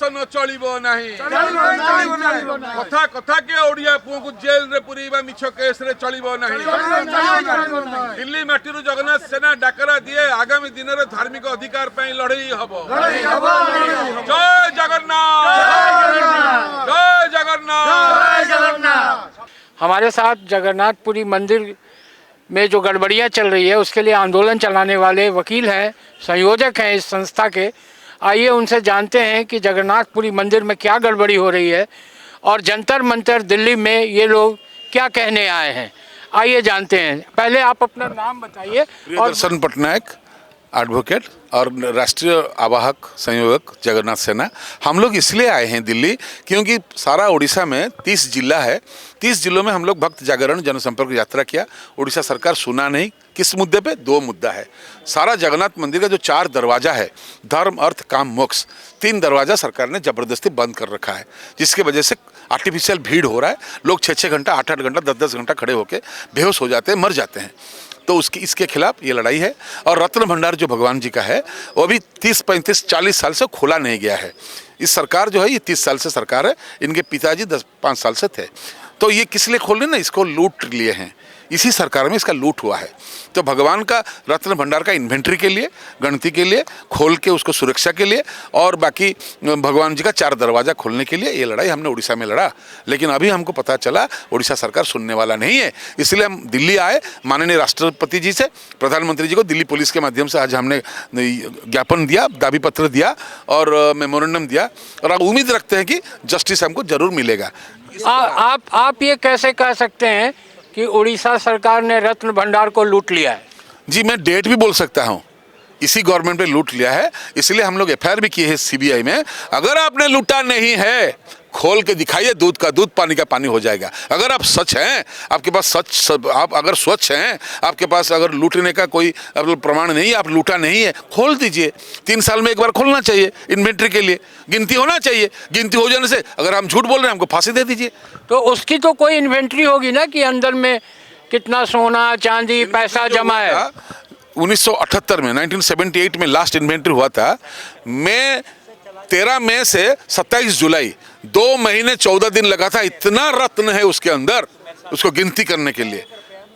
शासन चलिबो नाही कथा कथा के ओडिया पुओ को जेल रे पुरीबा मिछ केस रे चलिबो नाही दिल्ली माटीरू जगन्नाथ सेना डाकरा दिए आगामी दिन रे धार्मिक अधिकार पई लड़ई हबो जय जगन्नाथ जय जगन्नाथ। हमारे साथ जगन्नाथपुरी मंदिर में जो गड़बड़ियाँ चल रही है उसके लिए आंदोलन चलाने वाले वकील हैं, संयोजक हैं इस संस्था के। आइए उनसे जानते हैं कि जगन्नाथपुरी मंदिर में क्या गड़बड़ी हो रही है और जंतर मंतर दिल्ली में ये लोग क्या कहने आए हैं। आइए जानते हैं। पहले आप अपना नाम बताइए। और दर्शन पटनायक एडवोकेट और राष्ट्रीय आवाहक संयोजक जगन्नाथ सेना। हम लोग इसलिए आए हैं दिल्ली क्योंकि सारा उड़ीसा में 30 जिला है। 30 जिलों में हम लोग भक्त जागरण जनसंपर्क यात्रा किया। उड़ीसा सरकार सुना नहीं। किस मुद्दे पे? 2 मुद्दा है। सारा जगन्नाथ मंदिर का जो 4 दरवाजा है, धर्म अर्थ काम मोक्ष, 3 दरवाजा सरकार ने जबरदस्ती बंद कर रखा है, जिसकी वजह से आर्टिफिशियल भीड़ हो रहा है। लोग 6-6 घंटा 8-8 घंटा 10-10 घंटा खड़े होकर बेहोश हो जाते हैं, मर जाते हैं। तो इसके खिलाफ ये लड़ाई है। और रत्न भंडार जो भगवान जी का है वो भी 30-35-40 साल से खोला नहीं गया है। इस सरकार जो है ये 30 साल से सरकार है। इनके पिताजी 10-5 साल से थे। तो ये किस लिए खोल रहे ना, इसको लूट लिए हैं। इसी सरकार में इसका लूट हुआ है। तो भगवान का रत्न भंडार का इन्वेंट्री के लिए, गणती के लिए, खोल के उसको सुरक्षा के लिए और बाकी भगवान जी का 4 दरवाजा खोलने के लिए ये लड़ाई हमने उड़ीसा में लड़ा। लेकिन अभी हमको पता चला उड़ीसा सरकार सुनने वाला नहीं है। इसलिए हम दिल्ली आए। माननीय राष्ट्रपति जी से, प्रधानमंत्री जी को दिल्ली पुलिस के माध्यम से आज हमने ज्ञापन दिया, दाबी पत्र दिया और मेमोरेंडम दिया और अब उम्मीद रखते हैं कि जस्टिस हमको जरूर मिलेगा। आप ये कैसे कह सकते हैं कि उड़ीसा सरकार ने रत्न भंडार को लूट लिया है? जी, मैं डेट भी बोल सकता हूँ। इसी गवर्नमेंट पे लूट लिया है। इसलिए हम लोग एफआईआर भी किए हैं सीबीआई में। अगर आपने लूटा नहीं है, खोल के दिखाइए, दूध का दूध पानी का पानी हो जाएगा। अगर आप सच हैं, आपके पास आप अगर स्वच्छ हैं, आपके पास अगर लूटने का कोई प्रमाण नहीं है, आप लूटा नहीं है, खोल दीजिए। 3 साल में एक बार खोलना चाहिए इन्वेंट्री के लिए। गिनती होना चाहिए। गिनती हो जाने से अगर हम झूठ बोल रहे हैं, हमको फांसी दे दीजिए। तो उसकी तो कोई इन्वेंट्री होगी ना कि अंदर में कितना सोना चांदी पैसा जमा है। 1978 में 1978 में लास्ट इन्वेंट्री हुआ था। 13 मई से 27 जुलाई 2 महीने 14 दिन लगा था। इतना रत्न है उसके अंदर, उसको गिनती करने के लिए।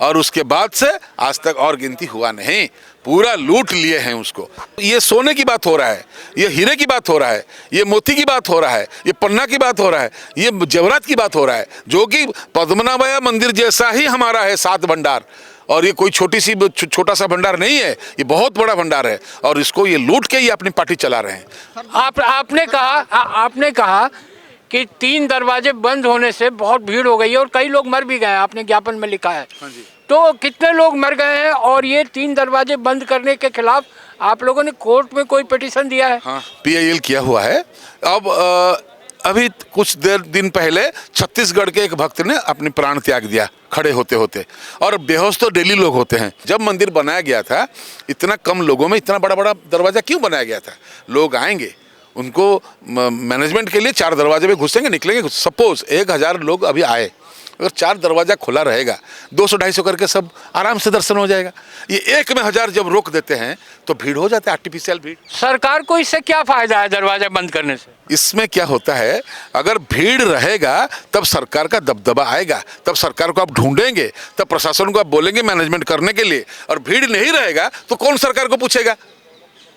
और उसके बाद से आज तक और गिनती हुआ नहीं। पूरा लूट लिए हैं उसको। ये सोने की बात हो रहा है, ये हीरे की बात हो रहा है, ये मोती की बात हो रहा है, ये पन्ना की बात हो रहा है, ये जवरात की बात हो रहा है, जो कि पद्मनाभया मंदिर जैसा ही हमारा है 7 भंडार। और ये कोई छोटा सा भंडार नहीं है, ये बहुत बड़ा भंडार है। और इसको ये लूट के ये अपनी पार्टी चला रहे हैं। आपने कहा कि 3 दरवाजे बंद होने से बहुत भीड़ हो गई है और कई लोग मर भी गए। आपने ज्ञापन में लिखा है। हाँ जी। तो कितने लोग मर गए हैं और ये 3 दरवाजे बंद करने के खिलाफ आप लोगों ने कोर्ट में कोई पिटीशन दिया है? हाँ, PIL किया हुआ है। अब अभी कुछ दिन पहले छत्तीसगढ़ के एक भक्त ने अपने प्राण त्याग दिया खड़े होते होते। और बेहोश तो डेली लोग होते हैं। जब मंदिर बनाया गया था, इतना कम लोगों में इतना बड़ा बड़ा दरवाजा क्यों बनाया गया था? लोग आएंगे, उनको मैनेजमेंट के लिए 4 दरवाजे में घुसेंगे, निकलेंगे। सपोज 1000 लोग अभी आए, अगर 4 दरवाजा खुला रहेगा, 200-250 करके सब आराम से दर्शन हो जाएगा। ये 1 में 1000 जब रोक देते हैं तो भीड़ हो जाता है, आर्टिफिशियल भीड़। सरकार को इससे क्या फायदा है दरवाजा बंद करने से? इसमें क्या होता है, अगर भीड़ रहेगा तब सरकार का दबदबा आएगा, तब सरकार को आप ढूंढेंगे, तब प्रशासन को आप बोलेंगे मैनेजमेंट करने के लिए। और भीड़ नहीं रहेगा तो कौन सरकार को पूछेगा?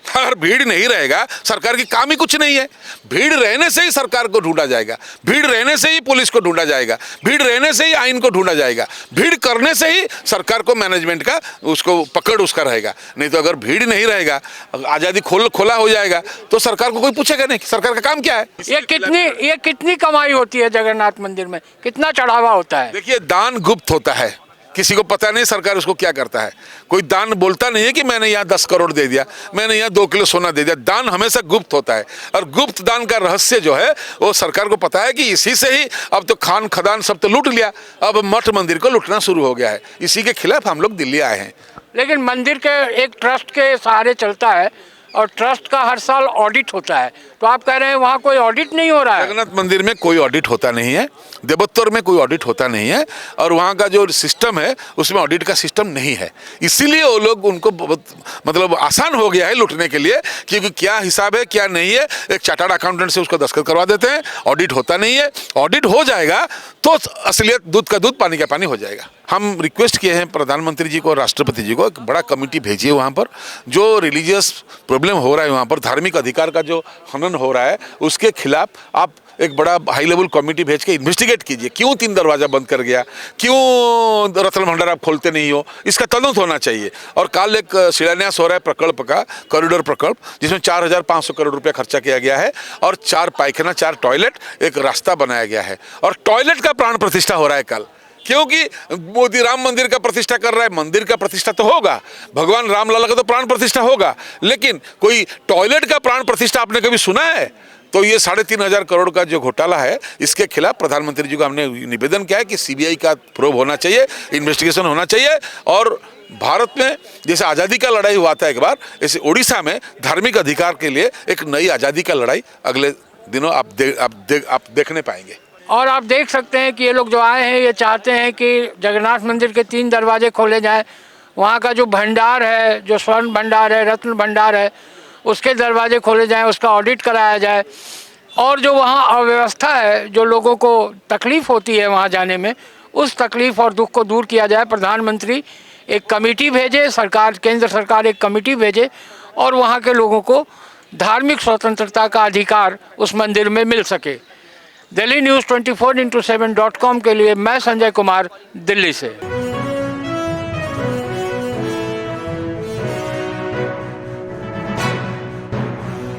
अगर भीड़ नहीं रहेगा, सरकार की काम ही कुछ नहीं है। भीड़ रहने से ही सरकार को ढूंढा जाएगा, भीड़ रहने से ही पुलिस को ढूंढा जाएगा, भीड़ रहने से ही आइन को ढूंढा जाएगा, भीड़ करने से ही सरकार को मैनेजमेंट का उसको पकड़ उसका रहेगा। नहीं तो अगर भीड़ नहीं रहेगा, आज़ादी खोला हो जाएगा तो सरकार को कोई पूछेगा नहीं। सरकार का काम क्या है? ये कितनी कमाई होती है जगन्नाथ मंदिर में? कितना चढ़ावा होता है? देखिए, दान गुप्त होता है, किसी को पता नहीं सरकार उसको क्या करता है। कोई दान बोलता नहीं है कि मैंने यहाँ 10 करोड़ दे दिया, मैंने यहाँ 2 किलो सोना दे दिया। दान हमेशा गुप्त होता है। और गुप्त दान का रहस्य जो है वो सरकार को पता है कि इसी से ही अब तो खान खदान सब तो लूट लिया, अब मठ मंदिर को लूटना शुरू हो गया है। इसी के खिलाफ हम लोग दिल्ली आए हैं। लेकिन मंदिर के एक ट्रस्ट के सहारे चलता है, और ट्रस्ट का हर साल ऑडिट होता है, तो आप कह रहे हैं वहाँ कोई ऑडिट नहीं हो रहा है? जगन्नाथ मंदिर में कोई ऑडिट होता नहीं है, देवोत्तर में कोई ऑडिट होता नहीं है, और वहाँ का जो सिस्टम है उसमें ऑडिट का सिस्टम नहीं है। इसीलिए वो लोग, उनको बहुत मतलब आसान हो गया है लूटने के लिए, क्योंकि क्या हिसाब है क्या नहीं है, एक चार्टर्ड अकाउंटेंट से उसको दस्तखत करवा देते हैं, ऑडिट होता नहीं है। ऑडिट हो जाएगा तो असलियत, दूध का दूध पानी का पानी हो जाएगा। हम रिक्वेस्ट किए हैं प्रधानमंत्री जी को और राष्ट्रपति जी को, एक बड़ा कमेटी भेजिए वहाँ पर। जो रिलीजियस प्रॉब्लम हो रहा है वहाँ पर, धार्मिक अधिकार का जो हनन हो रहा है, उसके खिलाफ आप एक बड़ा हाई लेवल कमेटी भेज के इन्वेस्टिगेट कीजिए। क्यों 3 दरवाजा बंद कर गया, क्यों रत्न भंडार आप खोलते नहीं हो, इसका तदंत होना चाहिए। और कल एक शिलान्यास हो रहा है प्रकल्प का, कॉरिडोर प्रकल्प, जिसमें 4500 करोड़ रुपया खर्चा किया गया है, और 4 पायखाना, 4 टॉयलेट, एक रास्ता बनाया गया है, और टॉयलेट का प्राण प्रतिष्ठा हो रहा है कल। क्योंकि मोदी राम मंदिर का प्रतिष्ठा कर रहा है, मंदिर का प्रतिष्ठा तो होगा, भगवान रामलला का तो प्राण प्रतिष्ठा होगा, लेकिन कोई टॉयलेट का प्राण प्रतिष्ठा आपने कभी सुना है? तो ये 3500 करोड़ का जो घोटाला है, इसके खिलाफ प्रधानमंत्री जी को हमने निवेदन किया है कि सीबीआई का प्रोब होना चाहिए, इन्वेस्टिगेशन होना चाहिए। और भारत में जैसे आज़ादी का लड़ाई हुआ था एक बार, ऐसे उड़ीसा में धार्मिक अधिकार के लिए एक नई आज़ादी का लड़ाई अगले दिनों आप देखने पाएंगे। और आप देख सकते हैं कि ये लोग जो आए हैं, ये चाहते हैं कि जगन्नाथ मंदिर के 3 दरवाजे खोले जाएं, वहाँ का जो भंडार है, जो स्वर्ण भंडार है, रत्न भंडार है, उसके दरवाजे खोले जाएं, उसका ऑडिट कराया जाए, और जो वहाँ अव्यवस्था है, जो लोगों को तकलीफ़ होती है वहाँ जाने में, उस तकलीफ़ और दुख को दूर किया जाए। प्रधानमंत्री एक कमेटी भेजे, सरकार, केंद्र सरकार एक कमेटी भेजे, और वहाँ के लोगों को धार्मिक स्वतंत्रता का अधिकार उस मंदिर में मिल सके। दिल्ली न्यूज़ 24x7.com के लिए मैं संजय कुमार, दिल्ली से।